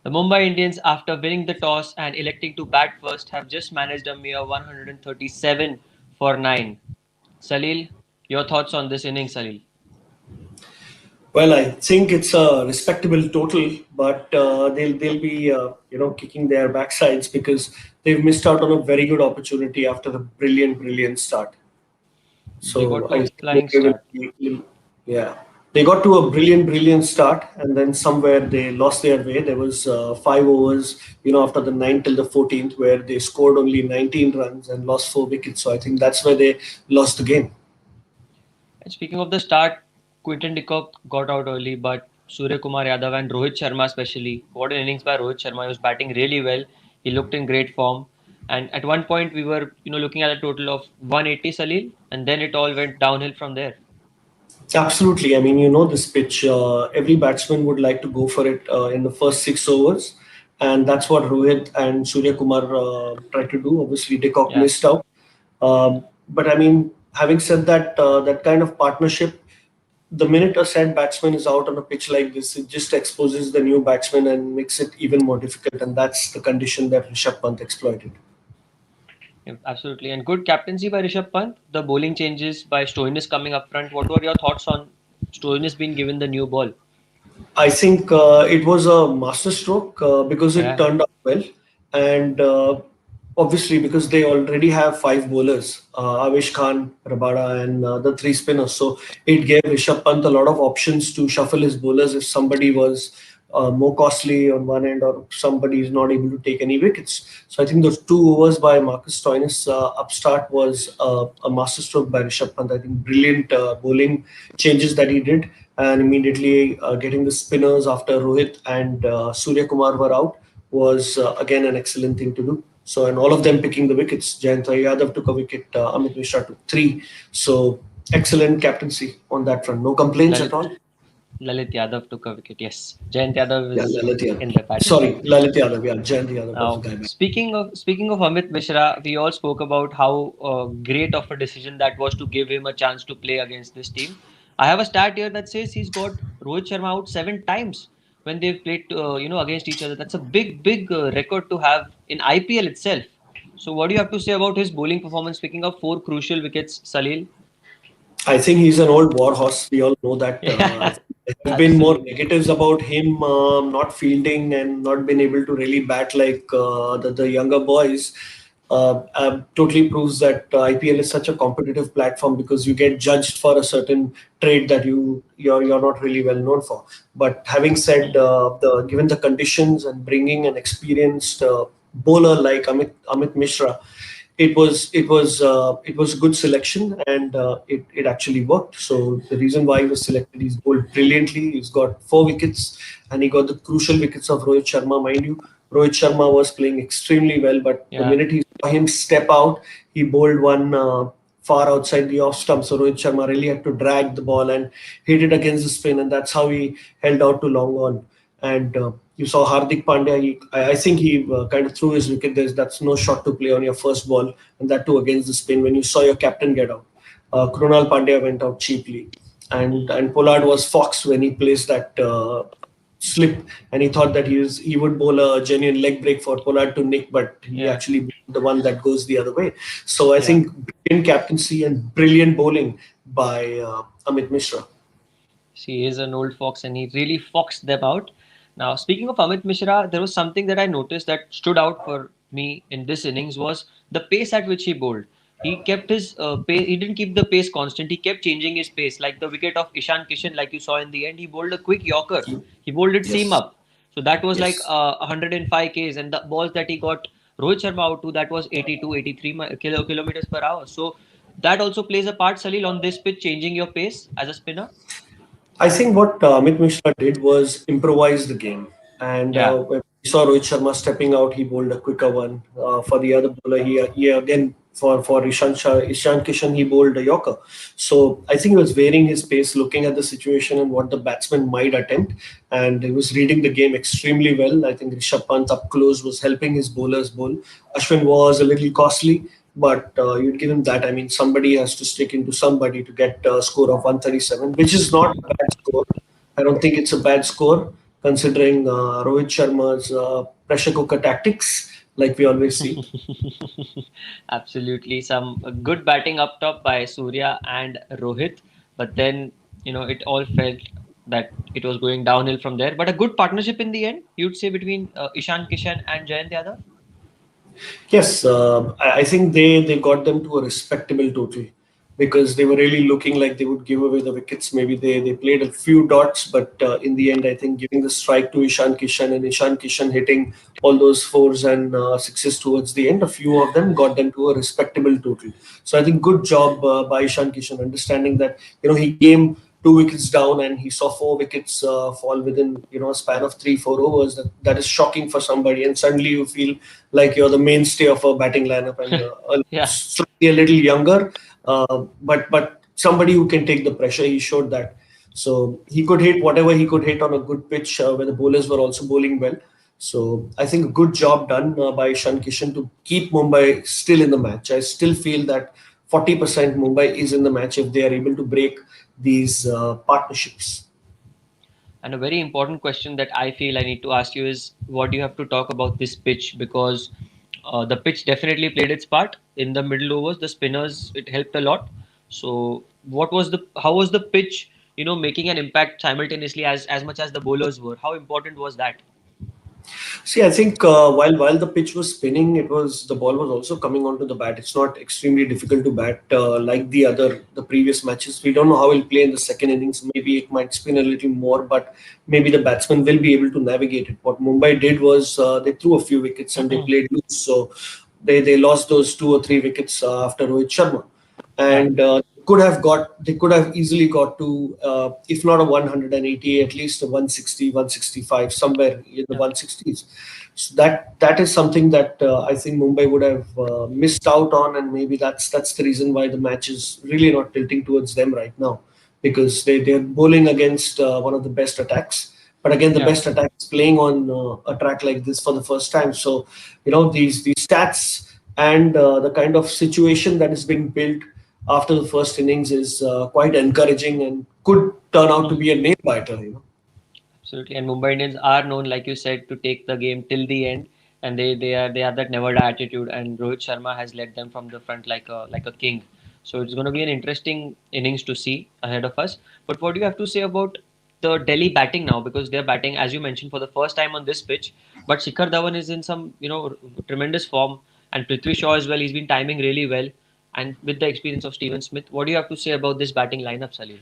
The Mumbai Indians, after winning the toss and electing to bat first, have just managed a mere 137 for 9. Salil, your thoughts on this inning, Salil? Well, I think it's a respectable total, but they'll be kicking their backsides because they've missed out on a very good opportunity after a brilliant start. They got So to I a think flying they will start. yeah. They got to a brilliant start, and then somewhere they lost their way. There was 5 overs, after the 9th till the 14th, where they scored only 19 runs and lost 4 wickets. So I think that's where they lost the game. And speaking of the start, Quinton de Kock got out early, but Surya Kumar Yadav and Rohit Sharma especially, what an innings by Rohit Sharma. He was batting really well. He looked in great form. And at one point we were, looking at a total of 180, Salil, and then it all went downhill from there. Absolutely. I mean, this pitch. Every batsman would like to go for it in the first 6 overs, and that's what Rohit and Surya Kumar tried to do. Obviously, De Kock Yeah. missed out. But I mean, having said that, that kind of partnership, the minute a said batsman is out on a pitch like this, it just exposes the new batsman and makes it even more difficult. And that's the condition that Rishabh Pant exploited. Yeah, absolutely. And good captaincy by Rishabh Pant. The bowling changes by Stoinis coming up front. What were your thoughts on Stoinis being given the new ball? I think it was a masterstroke because it Yeah. turned out well, and obviously because they already have five bowlers, Avesh Khan, Rabada, and the three spinners. So it gave Rishabh Pant a lot of options to shuffle his bowlers if somebody was more costly on one end or somebody is not able to take any wickets. So I think those 2 overs by Marcus Stoinis upstart was a masterstroke by Rishabh Pant. I think brilliant bowling changes that he did, and immediately getting the spinners after Rohit and Surya Kumar were out was again an excellent thing to do. So, and all of them picking the wickets. Jayant Yadav took a wicket, Amit Mishra took three. So, excellent captaincy on that front. No complaints at Lalit all. Lalit Yadav took a wicket. Yes. Jayant Yadav Yeah, is Lalit in Yadav. the batting Sorry, line. Lalit Yadav. Yeah, Jayant Yadav was the Now, guy back. speaking of Amit Mishra, we all spoke about how great of a decision that was to give him a chance to play against this team. I have a stat here that says he's got Rohit Sharma out 7 times when they've played, against each other. That's a big record to have in IPL itself. So, what do you have to say about his bowling performance? Speaking of four crucial wickets, Salil. I think he's an old war horse. We all know that. I Yeah, think there have been more absolutely. negatives about him not fielding and not being able to really bat like the younger boys. Totally proves that IPL is such a competitive platform because you get judged for a certain trade that you're not really well known for. But having said the given the conditions and bringing an experienced bowler like Amit Mishra, it was a good selection, and it actually worked. So the reason why he was selected, he's bowled brilliantly. He's got 4 wickets, and he got the crucial wickets of Rohit Sharma. Mind you, Rohit Sharma was playing extremely well, but the Yeah, minute he saw him step out, he bowled one far outside the off stump. So Rohit Sharma really had to drag the ball and hit it against the spin, and that's how he held out to long on. And you saw Hardik Pandya. I think he kind of threw his wicket. That's no shot to play on your first ball, and that too against the spin. When you saw your captain get out, Krunal Pandya went out cheaply, and Pollard was foxed when he placed that slip, and he thought that he would bowl a genuine leg break for Pollard to nick, but he yeah, actually bowled the one that goes the other way. So I yeah. think brilliant captaincy and brilliant bowling by Amit Mishra. She is an old fox and he really foxed them out. Now, speaking of Amit Mishra, there was something that I noticed that stood out for me in this innings was the pace at which he bowled. He kept his pace, he didn't keep the pace constant, he kept changing his pace. Like the wicket of Ishan Kishan, like you saw in the end, he bowled a quick Yorker. He bowled it seam Yes. up. So that was like Yes. 105 Ks, and the balls that he got Rohit Sharma out to, that was 82, 83 kilometers per hour. So that also plays a part, Salil, on this pitch, changing your pace as a spinner. I think what Amit Mishra did was improvise the game. And Yeah. when we saw Rohit Sharma stepping out, he bowled a quicker one. For the other bowler, he again, for Ishan Kishan, he bowled a Yorker. So I think he was varying his pace, looking at the situation and what the batsman might attempt. And he was reading the game extremely well. I think Rishabh Pant up close was helping his bowlers bowl. Ashwin was a little costly, but you'd give him that. I mean, somebody has to stick into somebody to get a score of 137, which is not a bad score. I don't think it's a bad score considering Rohit Sharma's pressure cooker tactics, like we always see. Absolutely, some good batting up top by Surya and Rohit, but then it all felt that it was going downhill from there. But a good partnership in the end, you'd say, between Ishan Kishan and Jayant Yadav. Yes, I think they got them to a respectable total because they were really looking like they would give away the wickets. Maybe they played a few dots, but in the end, I think giving the strike to Ishan Kishan and Ishan Kishan hitting all those fours and sixes towards the end, a few of them got them to a respectable total. So I think good job by Ishan Kishan, understanding that he came 2 wickets down and he saw 4 wickets fall within a span of 3-4 overs. That is shocking for somebody, and suddenly you feel like you're the mainstay of a batting lineup and you're Yeah, slightly a little younger, but somebody who can take the pressure. He showed that. So he could hit whatever he could hit on a good pitch where the bowlers were also bowling well. So I think a good job done by Ishan Kishan to keep Mumbai still in the match. I still feel that 40% Mumbai is in the match if they are able to break these partnerships. and a very important question that I feel I need to ask you is what do you have to talk about this pitch, because the pitch definitely played its part in the middle overs. The spinners, it helped a lot. So, how was the pitch, making an impact simultaneously as much as the bowlers were? How important was that? See, I think while the pitch was spinning, the ball was also coming onto the bat. It's not extremely difficult to bat like the previous matches. We don't know how he'll play in the second innings. Maybe it might spin a little more, but maybe the batsman will be able to navigate it. What Mumbai did was they threw a few wickets and they played loose, so they lost those 2 or 3 wickets after Rohit Sharma, Yeah, and they could have easily got to if not a 180, at least a 160, 165, somewhere in the yeah, 160s. So that is something that I think Mumbai would have missed out on, and maybe that's the reason why the match is really not tilting towards them right now, because they're bowling against one of the best attacks. But again, the yeah. best attack is playing on a track like this for the first time. So these stats and the kind of situation that is being built after the first innings is quite encouraging and could turn out to be a nail biter. Absolutely, and Mumbai Indians are known, like you said, to take the game till the end, and they have that never die attitude. And Rohit Sharma has led them from the front like a king. So it's going to be an interesting innings to see ahead of us. But what do you have to say about the Delhi batting now? Because they're batting, as you mentioned, for the first time on this pitch. But Shikhar Dhawan is in some tremendous form, and Prithvi Shaw as well. He's been timing really well, and with the experience of Steven Smith, what do you have to say about this batting lineup, Salil?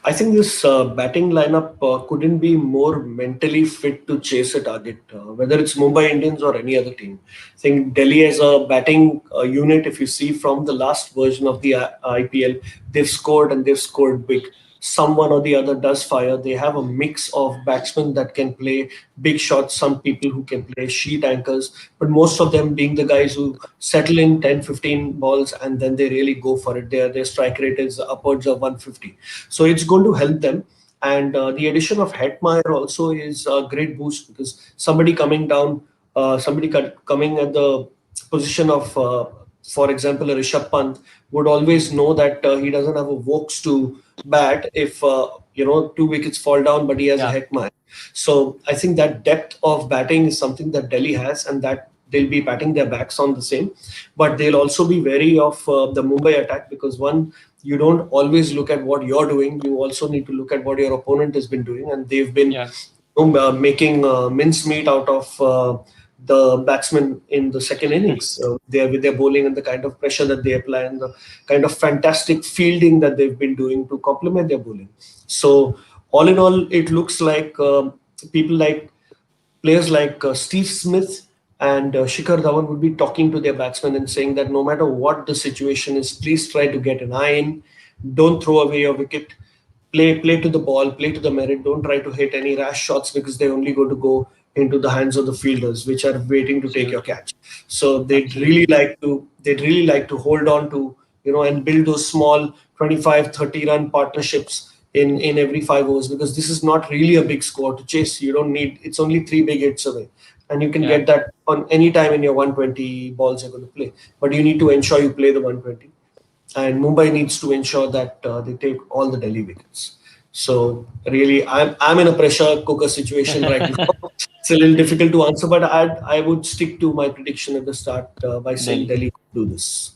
I think this batting lineup couldn't be more mentally fit to chase a target, whether it's Mumbai Indians or any other team. I think Delhi as a batting unit, if you see from the last version of the IPL, they've scored and they've scored big. Someone or the other does fire. They have a mix of batsmen that can play big shots, some people who can play sheet anchors, but most of them being the guys who settle in 10, 15 balls and then they really go for it. Their strike rate is upwards of 150. So it's going to help them. And the addition of Hetmeyer also is a great boost because somebody coming down, coming at the position of, for example, a Rishabh Pant would always know that he doesn't have a Vokes to bat if 2 wickets fall down, but he has a Yeah, Hetmeyer. So I think that depth of batting is something that Delhi has, and that they'll be patting their backs on the same. But they'll also be wary of the Mumbai attack because one, you don't always look at what you're doing. You also need to look at what your opponent has been doing, and they've been yeah. making mincemeat out of the batsmen in the second innings. They with their bowling and the kind of pressure that they apply and the kind of fantastic fielding that they've been doing to complement their bowling. So all in all, it looks like people like players like Steve Smith and Shikhar Dhawan would be talking to their batsmen and saying that no matter what the situation is, please try to get an eye in. Don't throw away your wicket. Play to the ball, play to the merit. Don't try to hit any rash shots because they're only going to go into the hands of the fielders, which are waiting to take your Absolutely, catch. So absolutely. they'd really like to hold on to and build those small 25, 30 run partnerships in every 5 overs because this is not really a big score to chase. You don't need it's only 3 big hits away. And you can Yeah. get that on any time in your 120 balls you're going to play. But you need to ensure you play the 120. And Mumbai needs to ensure that they take all the Delhi wickets. So really, I'm in a pressure cooker situation right now. It's a little difficult to answer, but I would stick to my prediction at the start by saying Delhi. Delhi could do this.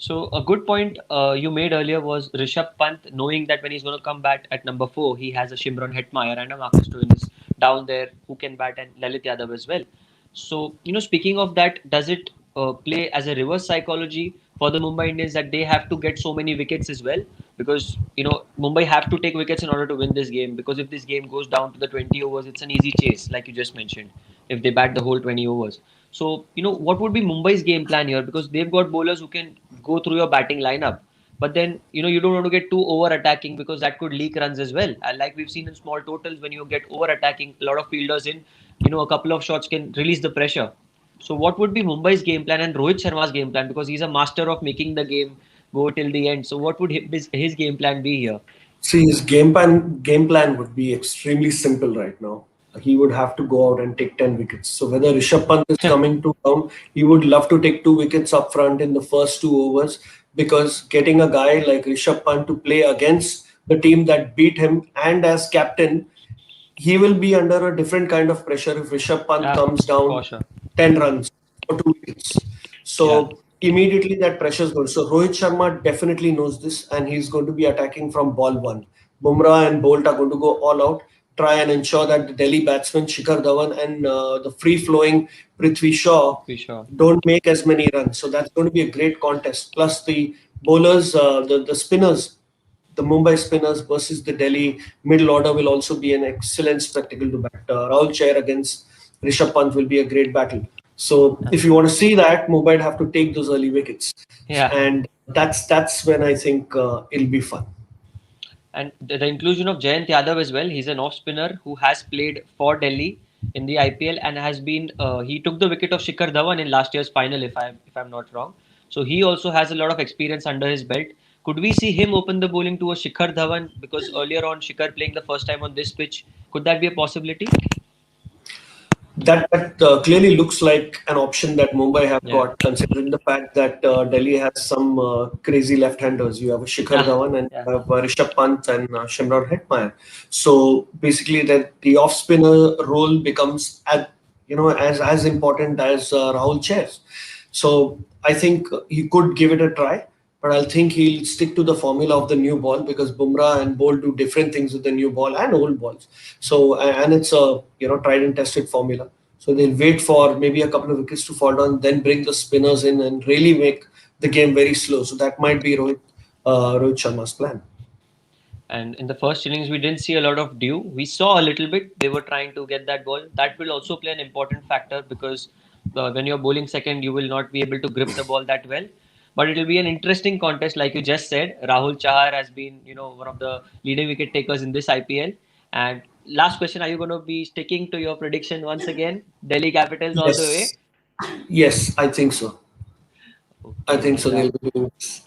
So a good point you made earlier was Rishabh Pant knowing that when he's going to come bat at number 4, he has a Shimron Hetmeyer and a Marcus Stoinis down there who can bat and Lalit Yadav as well. So speaking of that, does it play as a reverse psychology for the Mumbai Indians that they have to get so many wickets as well? Because Mumbai have to take wickets in order to win this game. Because if this game goes down to the 20 overs, it's an easy chase, like you just mentioned. If they bat the whole 20 overs. So, what would be Mumbai's game plan here? Because they've got bowlers who can go through your batting lineup. But then, you don't want to get too over attacking because that could leak runs as well. And like we've seen in small totals, when you get over attacking, a lot of fielders in, a couple of shots can release the pressure. So, what would be Mumbai's game plan and Rohit Sharma's game plan? Because he's a master of making the game go till the end. So, what would his game plan be here? See, his game plan would be extremely simple right now. He would have to go out and take 10 wickets. So whether Rishabh Pant is coming to down, he would love to take 2 wickets up front in the first 2 overs, because getting a guy like Rishabh Pant to play against the team that beat him and as captain, he will be under a different kind of pressure if Rishabh Pant Yeah, comes for down sure. 10 runs or 2 wickets. Yeah. So immediately that pressure is going. So Rohit Sharma definitely knows this, and he's going to be attacking from ball one. Bumrah and Bolt are going to go all out, try and ensure that the Delhi batsmen Shikhar Dhawan and the free-flowing Prithvi Shaw For sure. don't make as many runs. So that's going to be a great contest. Plus the bowlers, the spinners, the Mumbai spinners versus the Delhi middle order will also be an excellent spectacle to bat. Rahul Chair against Rishabh Pant will be a great battle. So if you want to see that, Mumbai have to take those early wickets, Yeah. and that's when I think it'll be fun. And the inclusion of Jayant Yadav as well. He's an off spinner who has played for Delhi in the IPL and has been. He took the wicket of Shikhar Dhawan in last year's final, if I'm not wrong. So he also has a lot of experience under his belt. Could we see him open the bowling to a Shikhar Dhawan? Because earlier on, Shikhar playing the first time on this pitch, could that be a possibility? That clearly looks like an option that Mumbai have Yeah. got, considering the fact that Delhi has some crazy left-handers. You have Shikhar Yeah. Dhawan and Yeah. you have Rishabh Pant and Shimron Hetmeyer. So basically, the off-spinner role becomes as important as Rahul Chairs. So I think he could give it a try, but I think he'll stick to the formula of the new ball, because Bumrah and Bolt do different things with the new ball and old balls. So and it's a tried and tested formula. So they'll wait for maybe a couple of wickets to fall down, then bring the spinners in and really make the game very slow. So that might be Rohit Sharma's plan. And in the first innings, we didn't see a lot of dew. We saw a little bit. They were trying to get that ball. That will also play an important factor because when you're bowling second, you will not be able to grip the ball that well. But it will be an interesting contest, like you just said. Rahul Chahar has been, one of the leading wicket takers in this IPL. And last question: are you going to be sticking to your prediction once again? Delhi Capitals all the way. Yes, yes, I think so. I think Okay, so. that They'll be doing this.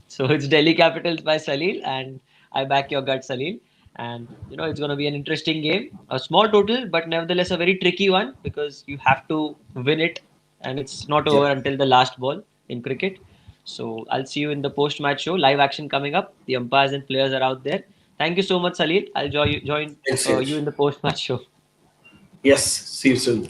So it's Delhi Capitals by Salil, and I back your gut, Salil. And it's going to be an interesting game, a small total, but nevertheless a very tricky one because you have to win it, and it's not Yeah. over until the last ball in cricket. So I'll see you in the post-match show. Live action coming up. The umpires and players are out there. Thank you so much, Salil. I'll join Thanks, you Yash. in the post-match show. Yes. See you soon.